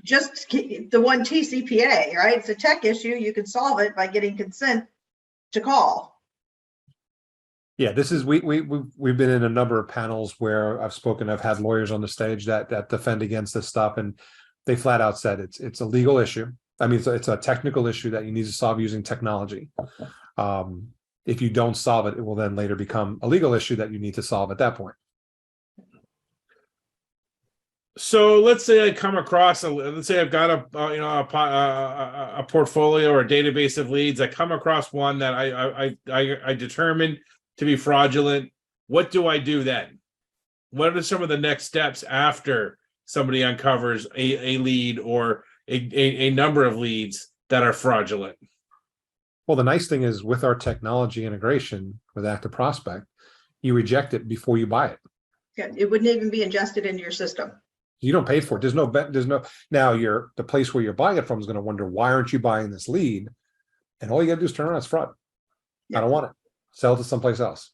just the one TCPA, right? It's a tech issue. You can solve it by getting consent to call. Yeah, this is we've been in a number of panels where I've had lawyers on the stage that defend against this stuff, and they flat out said it's a legal issue. I mean, it's a technical issue that you need to solve using technology. If you don't solve it, it will then later become a legal issue that you need to solve at that point. So let's say I come across let's say I've got a portfolio or a database of leads. I come across one that I determine to be fraudulent. What do I do then? What are some of the next steps after somebody uncovers a lead or a number of leads that are fraudulent? Well, the nice thing is with our technology integration with ActiveProspect, you reject it before you buy it. Yeah, it wouldn't even be ingested into your system. You don't pay for it. There's no now the place where you're buying it from is going to wonder, why aren't you buying this lead? And all you got to do is turn around, it's fraud. Yeah. I don't want it. Sell it to someplace else.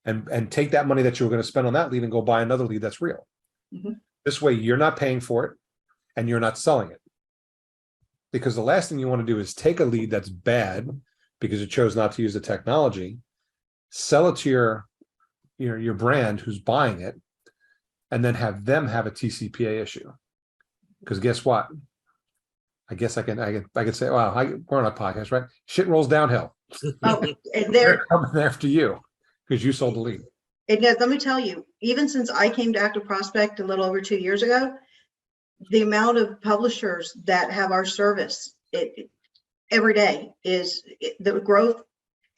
And take that money that you were going to spend on that lead and go buy another lead that's real. Mm-hmm. This way you're not paying for it and you're not selling it. Because the last thing you want to do is take a lead that's bad because you chose not to use the technology, sell it to your brand who's buying it, and then have them have a TCPA issue. Because guess what? I guess I can say, wow, we're on a podcast, right? Shit rolls downhill. Oh, and They're coming after you because you sold the lead. And let me tell you, even since I came to ActiveProspect a little over 2 years ago, the amount of publishers that have our service every day the growth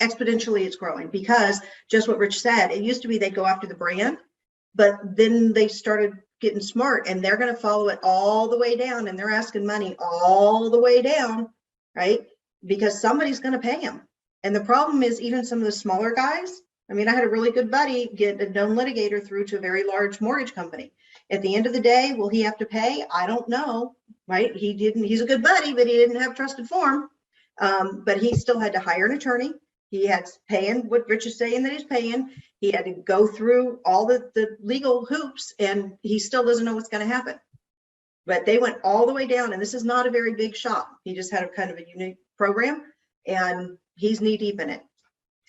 exponentially is growing, because just what Rich said, it used to be they'd go after the brand, but then they started getting smart and they're going to follow it all the way down, and they're asking money all the way down, right? Because somebody's going to pay them. And the problem is, even some of the smaller guys, I mean, I had a really good buddy get a known litigator through to a very large mortgage company. At the end of the day, will he have to pay? I don't know, right? He's a good buddy, but he didn't have trusted form. But he still had to hire an attorney. He had paying what Rich is saying that he's paying. He had to go through all the legal hoops, and he still doesn't know what's going to happen. But they went all the way down, and this is not a very big shop. He just had a kind of a unique program, and he's knee deep in it.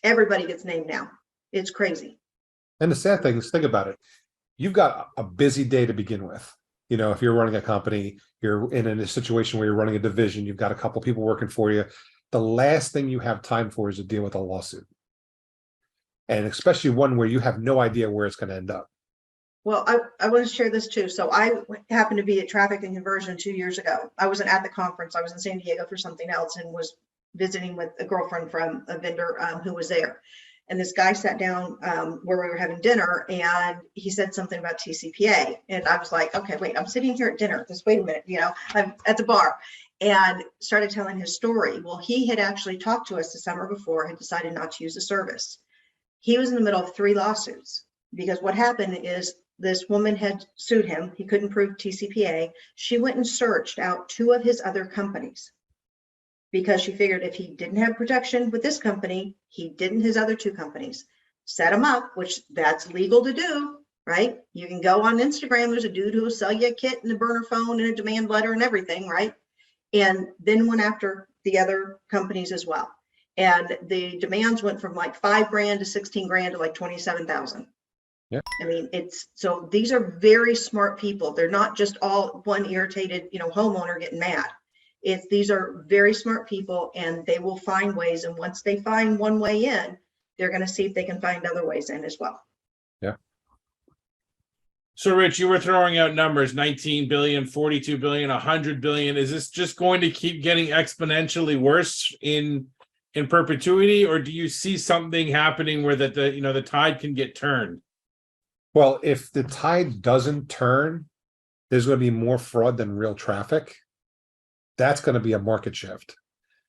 Everybody gets named now. It's crazy. And the sad thing is, think about it. You've got a busy day to begin with. You know, if you're running a company, you're in a situation where you're running a division, you've got a couple people working for you. The last thing you have time for is to deal with a lawsuit. And especially one where you have no idea where it's going to end up. Well, I want to share this too. So I happened to be at Traffic and Conversion 2 years ago. I wasn't at the conference. I was in San Diego for something else and was visiting with a girlfriend from a vendor who was there. And this guy sat down where we were having dinner, and he said something about TCPA. And I was like, okay, wait, I'm sitting here at dinner. Just wait a minute, I'm at the bar, and started telling his story. Well, he had actually talked to us the summer before, had decided not to use the service. He was in the middle of 3 lawsuits because what happened is this woman had sued him. He couldn't prove TCPA. She went and searched out 2 of his other companies, because she figured if he didn't have protection with this company, he didn't his other 2 companies. Set them up, which that's legal to do, right? You can go on Instagram. There's a dude who will sell you a kit and a burner phone and a demand letter and everything, right? And then went after the other companies as well. And the demands went from like $5,000 to $16,000 to like $27,000. Yeah. I mean, so these are very smart people. They're not just all one irritated, homeowner getting mad. These are very smart people, and they will find ways. And once they find one way in, they're going to see if they can find other ways in as well. Yeah. So, Rich, you were throwing out numbers: 19 billion, 42 billion, 100 billion. Is this just going to keep getting exponentially worse in perpetuity, or do you see something happening where the tide can get turned? Well, if the tide doesn't turn, there's going to be more fraud than real traffic. That's going to be a market shift.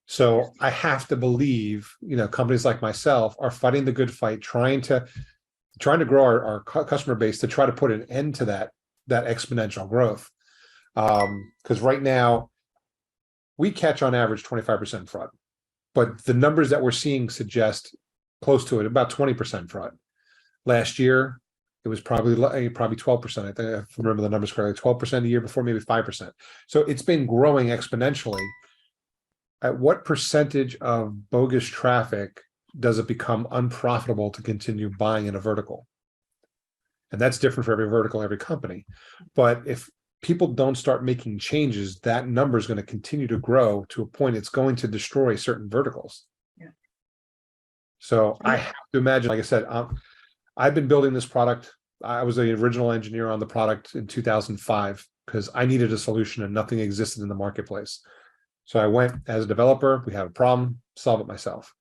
So I have to believe, companies like myself are fighting the good fight, trying to grow our customer base to try to put an end to that exponential growth. Because right now we catch on average 25% fraud, but the numbers that we're seeing suggest close to it, about 20% fraud. Last year, it was probably 12%. I think, if I remember the numbers correctly, 12% a year before, maybe 5%. So it's been growing exponentially. At what percentage of bogus traffic does it become unprofitable to continue buying in a vertical? And that's different for every vertical, every company. But if people don't start making changes, that number is going to continue to grow to a point it's going to destroy certain verticals. Yeah. So I have to imagine, like I said, I've been building this product. I was the original engineer on the product in 2005 because I needed a solution and nothing existed in the marketplace. So I went as a developer, we have a problem, solve it myself.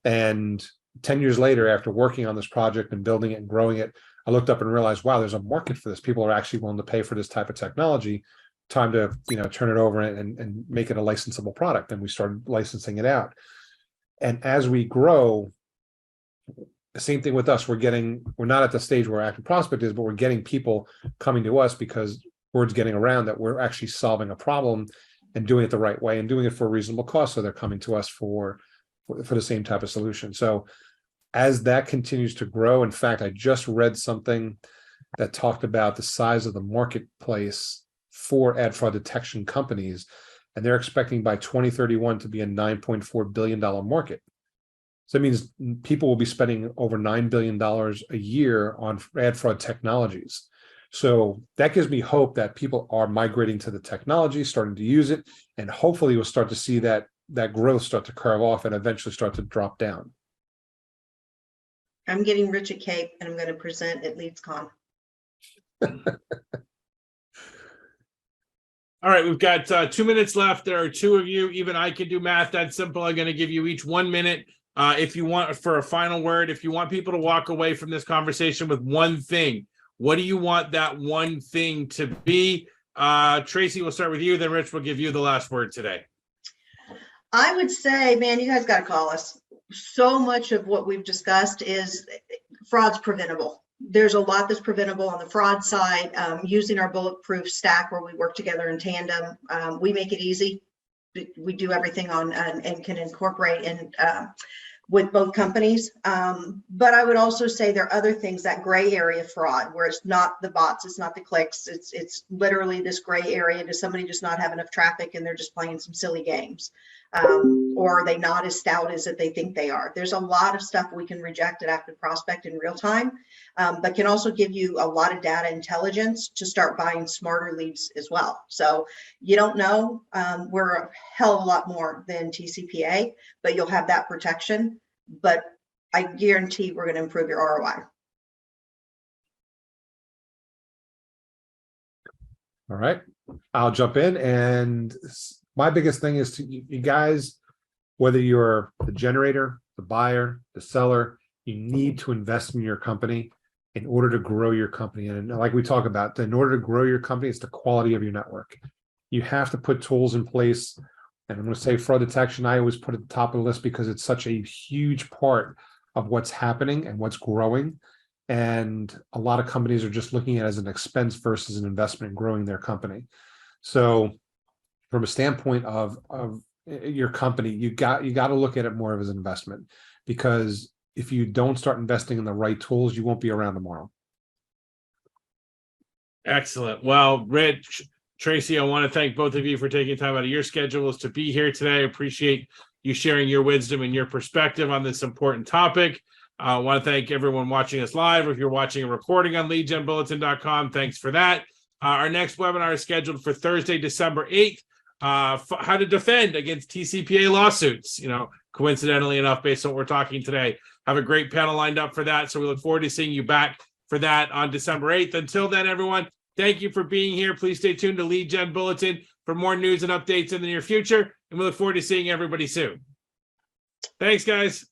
And 10 years later, after working on this project and building it and growing it, I looked up and realized, wow, there's a market for this. People are actually willing to pay for this type of technology. Time to, turn it over and make it a licensable product. And we started licensing it out. And as we grow, the same thing with us. We're not at the stage where ActiveProspect is, but we're getting people coming to us because word's getting around that we're actually solving a problem and doing it the right way and doing it for a reasonable cost. So they're coming to us for the same type of solution. So as that continues to grow, in fact, I just read something that talked about the size of the marketplace for ad fraud detection companies, and they're expecting by 2031 to be a $9.4 billion market. So that means people will be spending over $9 billion a year on ad fraud technologies. So that gives me hope that people are migrating to the technology, starting to use it, and hopefully we'll start to see that growth start to curve off and eventually start to drop down. I'm getting Rich a cape and I'm going to present at LeadsCon. All right, we've got 2 minutes left. There are two of you. Even I can do math that simple. I'm going to give you each 1 minute. If you want for a final word, if you want people to walk away from this conversation with one thing, what do you want that one thing to be? Tracy, we'll start with you. Then Rich will give you the last word today. I would say, man, you guys got to call us. So much of what we've discussed is fraud's preventable. There's a lot that's preventable on the fraud side. Using our bulletproof stack where we work together in tandem, we make it easy. We do everything on and can incorporate in with both companies. But I would also say there are other things, that gray area fraud, where it's not the bots, it's not the clicks, it's literally this gray area. Does somebody just not have enough traffic and they're just playing some silly games? Or are they not as stout as they think they are? There's a lot of stuff we can reject at ActiveProspect in real time, but can also give you a lot of data intelligence to start buying smarter leads as well. So you don't know, we're a hell of a lot more than TCPA, but you'll have that protection. But I guarantee we're going to improve your ROI. All right, I'll jump in. And my biggest thing is to you guys, whether you're the generator, the buyer, the seller, you need to invest in your company in order to grow your company. And like we talk about, in order to grow your company, it's the quality of your network. You have to put tools in place. And I'm going to say fraud detection, I always put at the top of the list because it's such a huge part of what's happening and what's growing. And a lot of companies are just looking at it as an expense versus an investment in growing their company. So from a standpoint of your company, you got to look at it more of as an investment, because if you don't start investing in the right tools, you won't be around tomorrow. Excellent. Well, Rich, Tracy, I want to thank both of you for taking time out of your schedules to be here today. I appreciate you sharing your wisdom and your perspective on this important topic. I want to thank everyone watching us live. If you're watching a recording on leadgenbulletin.com, thanks for that. Our next webinar is scheduled for Thursday, December 8th. How to defend against TCPA lawsuits, coincidentally enough, based on what we're talking today. Have a great panel lined up for that. So we look forward to seeing you back for that on December 8th. Until then, everyone, thank you for being here. Please stay tuned to Lead Gen Bulletin for more news and updates in the near future. And we look forward to seeing everybody soon. Thanks, guys.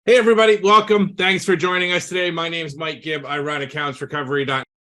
Hey, everybody. Welcome. Thanks for joining us today. My name is Mike Gibb. I run accountsrecovery.com.